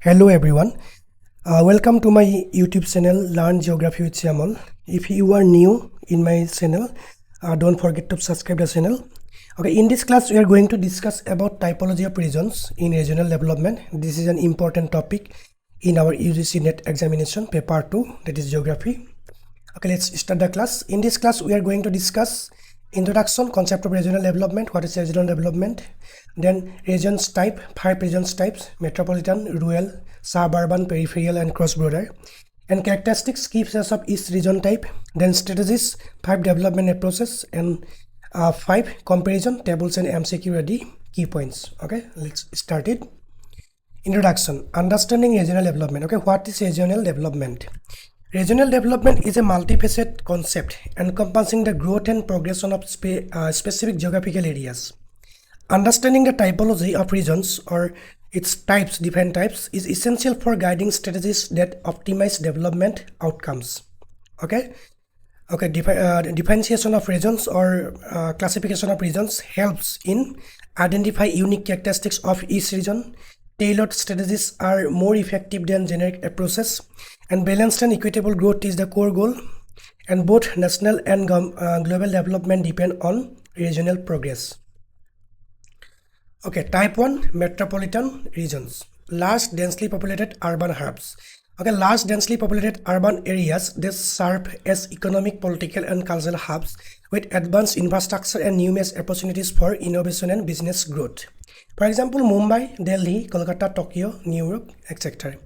Hello everyone, welcome to my YouTube channel Learn Geography with Shyamal. If you are new in my channel, don't forget to subscribe the channel. Okay, in this class we are going to discuss about typology of regions in regional development. This is an important topic in our UGC NET examination paper 2, that is geography. Okay, let's start the class. In this class we are going to discuss introduction, concept of regional development, what is regional development, then regions type, 5 regions types: metropolitan, rural, suburban, peripheral and cross border, and characteristics, key features of each region type, then strategies, 5 development approaches, and 5 comparison tables and MCQ ready key points. Okay, let's start it. Introduction, understanding regional development. Okay, what is regional development? Regional development is a multifaceted concept encompassing the growth and progression of specific geographical areas. Understanding the typology of regions or its types, different types, is essential for guiding strategies that optimize development outcomes. Okay, differentiation of regions or classification of regions helps in identify unique characteristics of each region. Tailored strategies are more effective than generic approaches, and balanced and equitable growth is the core goal, and both national and global development depend on regional progress. Okay, type 1, metropolitan regions, large densely populated urban hubs. Okay, large densely populated urban areas, they serve as economic, political and cultural hubs with advanced infrastructure and numerous opportunities for innovation and business growth. For example, Mumbai, Delhi, Kolkata, Tokyo, New York, etc.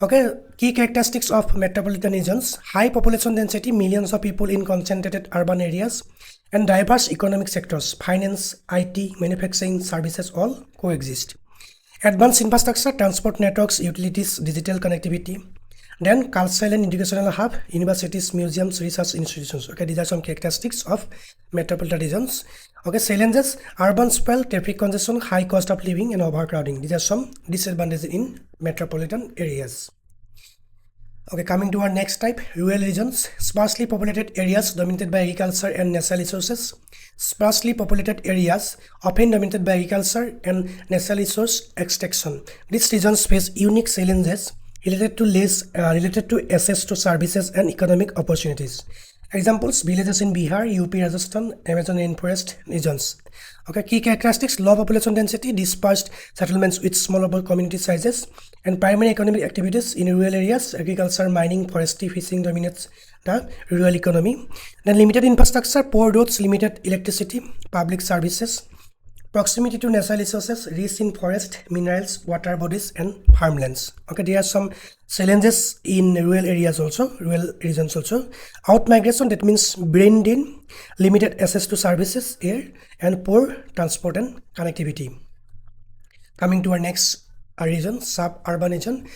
Okay, key characteristics of metropolitan regions: high population density, millions of people in concentrated urban areas, and diverse economic sectors, finance, IT, manufacturing, services all coexist. Advanced infrastructure, transport networks, utilities, digital connectivity. Then cultural and educational hub, universities, museums, research institutions. Okay, these are some characteristics of metropolitan regions. Okay, challenges: urban sprawl, traffic congestion, high cost of living and overcrowding. These are some disadvantages in metropolitan areas. Okay, coming to our next type, rural regions, sparsely populated areas dominated by agriculture and natural resources. Sparsely populated areas often dominated by agriculture and natural resource extraction. These regions face unique challenges related to access to services and economic opportunities. Examples: villages in Bihar, UP, Rajasthan, Amazon rainforest regions. Okay, key characteristics: low population density, dispersed settlements with smaller community sizes, and primary economic activities in rural areas. Agriculture, mining, forestry, fishing dominates the rural economy. Then limited infrastructure, poor roads, limited electricity, public services. Proximity to natural resources, rich in forest, minerals, water bodies and farmlands. Okay, there are some challenges in rural areas also, rural regions also. Out-migration, that means brain in, limited access to services, air, and poor transport and connectivity. Coming to our next region, suburban region,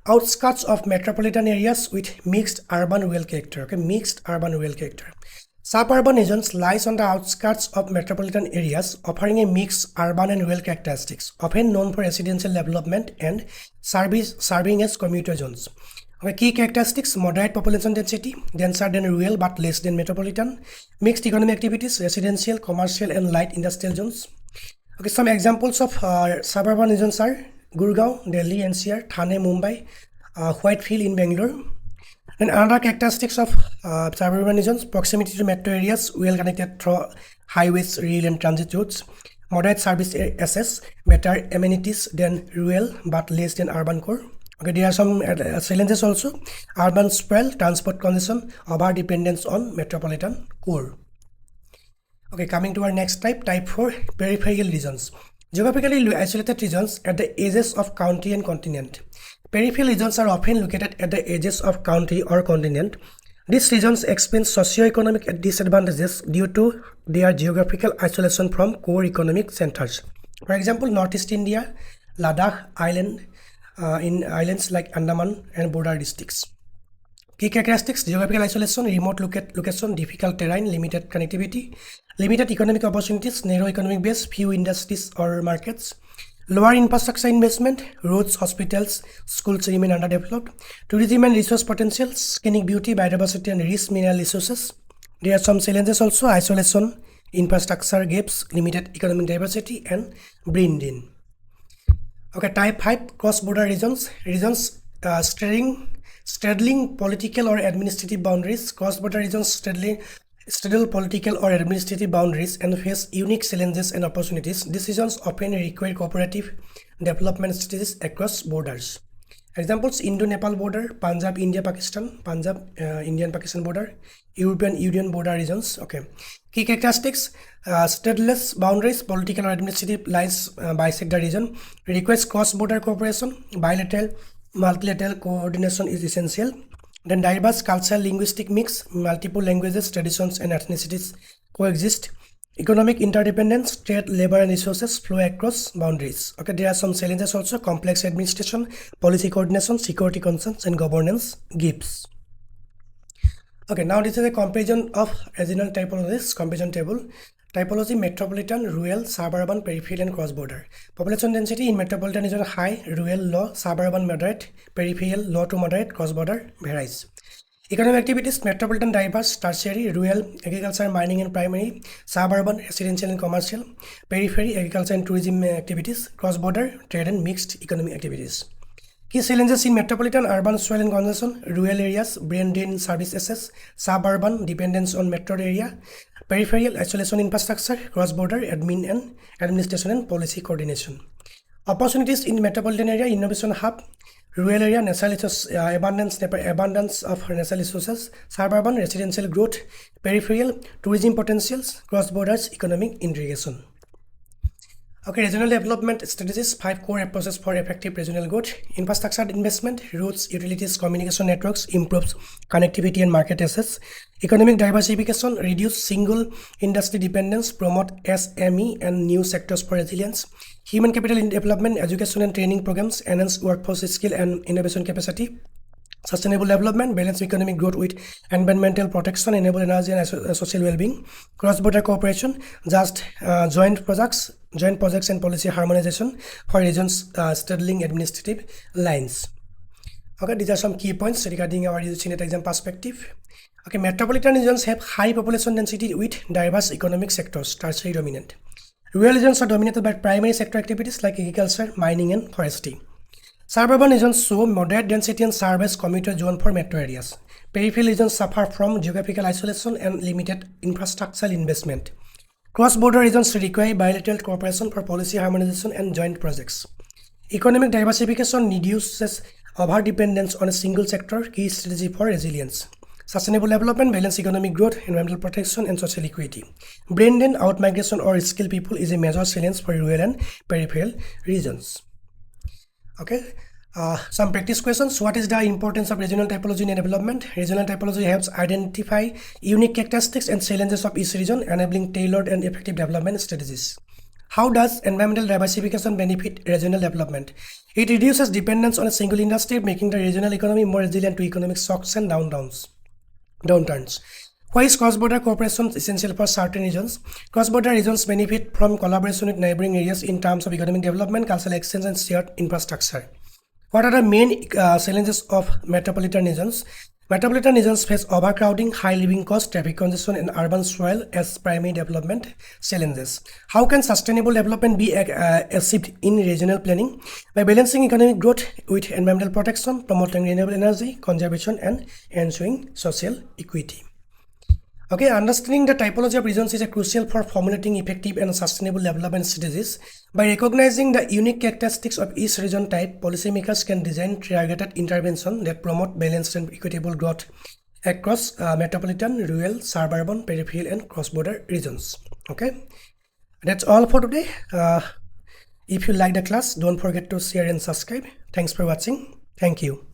outskirts of metropolitan areas with mixed urban-rural character. Okay, mixed urban-rural character. Suburban regions lies on the outskirts of metropolitan areas, offering a mixed urban and rural characteristics, often known for residential development and serving as commuter zones. Okay, key characteristics: moderate population density, denser than rural but less than metropolitan, mixed economic activities, residential, commercial and light industrial zones. Okay, some examples of suburban regions are Gurgaon, Delhi, NCR, Thane, Mumbai, Whitefield in Bangalore. And another characteristics of suburban regions: proximity to metro areas, well connected through highways, rail and transit routes, moderate service access, better amenities than rural but less than urban core. Okay, there are some challenges also: urban sprawl, transport congestion, over dependence on metropolitan core. Okay, coming to our next type, type 4, peripheral regions, geographically isolated regions at the edges of country and continent. Peripheral regions are often located at the edges of country or continent. These regions experience socio-economic disadvantages due to their geographical isolation from core economic centers. For example, Northeast India, Ladakh, in islands like Andaman and border districts. Key characteristics: geographical isolation, remote location, difficult terrain, limited connectivity, limited economic opportunities, narrow economic base, few industries or markets. Lower infrastructure investment, roads, hospitals, schools remain underdeveloped. Tourism and resource potential, scenic beauty, biodiversity and rich mineral resources. There are some challenges also: isolation, infrastructure gaps, limited economic diversity and brain drain. Okay, type 5 cross-border regions. Regions straddling political or administrative boundaries. Cross-border regions straddle political or administrative boundaries and face unique challenges and opportunities. Decisions often require cooperative development strategies across borders. Examples: Indo-Nepal border, Punjab, India, Pakistan, Punjab, Indian-Pakistan border, European Union border regions. Okay. Key characteristics: straddleless boundaries, political or administrative lines bisect the region, requires cross-border cooperation, bilateral, multilateral coordination is essential. Then diverse cultural linguistic mix, multiple languages, traditions and ethnicities coexist. Economic interdependence, trade, labor and resources flow across boundaries. Okay, there are some challenges also: complex administration, policy coordination, security concerns and governance gaps. Okay, now this is a comparison of regional typologies. Comparison table. Typology: metropolitan, rural, suburban, peripheral and cross-border. Population density in metropolitan region high, rural low, suburban moderate, peripheral low to moderate, cross-border varies. Economic activities: metropolitan diverse, tertiary, rural, agriculture, mining and primary, suburban, residential and commercial, periphery, agriculture and tourism activities, cross-border, trade and mixed economic activities. Key challenges in metropolitan: urban soil and congestion, rural areas, brain drain service access, suburban, dependence on metro area, peripheral, isolation infrastructure, cross-border, admin and administration and policy coordination. Opportunities in metropolitan area: innovation hub, rural area, natural abundance of natural resources, suburban, residential growth, peripheral, tourism potentials, cross-borders, economic integration. Okay, regional development strategies: 5 core approaches for effective regional growth. Infrastructure investment, roads, utilities, communication networks, improves connectivity and market access. Economic diversification, reduce single industry dependence, promote SME and new sectors for resilience. Human capital in development, education and training programs, enhance workforce skill and innovation capacity. Sustainable development, balance economic growth with environmental protection, enable energy and social well-being. Cross-border cooperation, joint projects and policy harmonization for regions straddling administrative lines. Okay, these are some key points regarding our UGC NET exam perspective. Okay, metropolitan regions have high population density with diverse economic sectors, tertiary dominant. Rural regions are dominated by primary sector activities like agriculture, mining and forestry. Suburban regions show moderate density and serve as commuter zone for metro areas. Peripheral regions suffer from geographical isolation and limited infrastructural investment. Cross-border regions require bilateral cooperation for policy harmonization and joint projects. Economic diversification reduces over-dependence on a single sector, key strategy for resilience. Sustainable development, balance economic growth, environmental protection and social equity. Brain drain, out-migration or skilled people is a major challenge for rural and peripheral regions. Okay, some practice questions. What is the importance of regional typology in development? Regional typology helps identify unique characteristics and challenges of each region, enabling tailored and effective development strategies. How does environmental diversification benefit regional development? It reduces dependence on a single industry, making the regional economy more resilient to economic shocks and downturns. Why is cross-border cooperation essential for certain regions? Cross-border regions benefit from collaboration with neighboring areas in terms of economic development, cultural exchange, and shared infrastructure. What are the main challenges of metropolitan regions? Metropolitan regions face overcrowding, high living costs, traffic congestion, and urban sprawl as primary development challenges. How can sustainable development be achieved in regional planning? By balancing economic growth with environmental protection, promoting renewable energy, conservation, and ensuring social equity. Okay, understanding the typology of regions is crucial for formulating effective and sustainable development strategies. By recognizing the unique characteristics of each region type, policymakers can design targeted interventions that promote balanced and equitable growth across metropolitan, rural, suburban, peripheral, and cross-border regions. Okay, that's all for today. If you like the class, don't forget to share and subscribe. Thanks for watching. Thank you.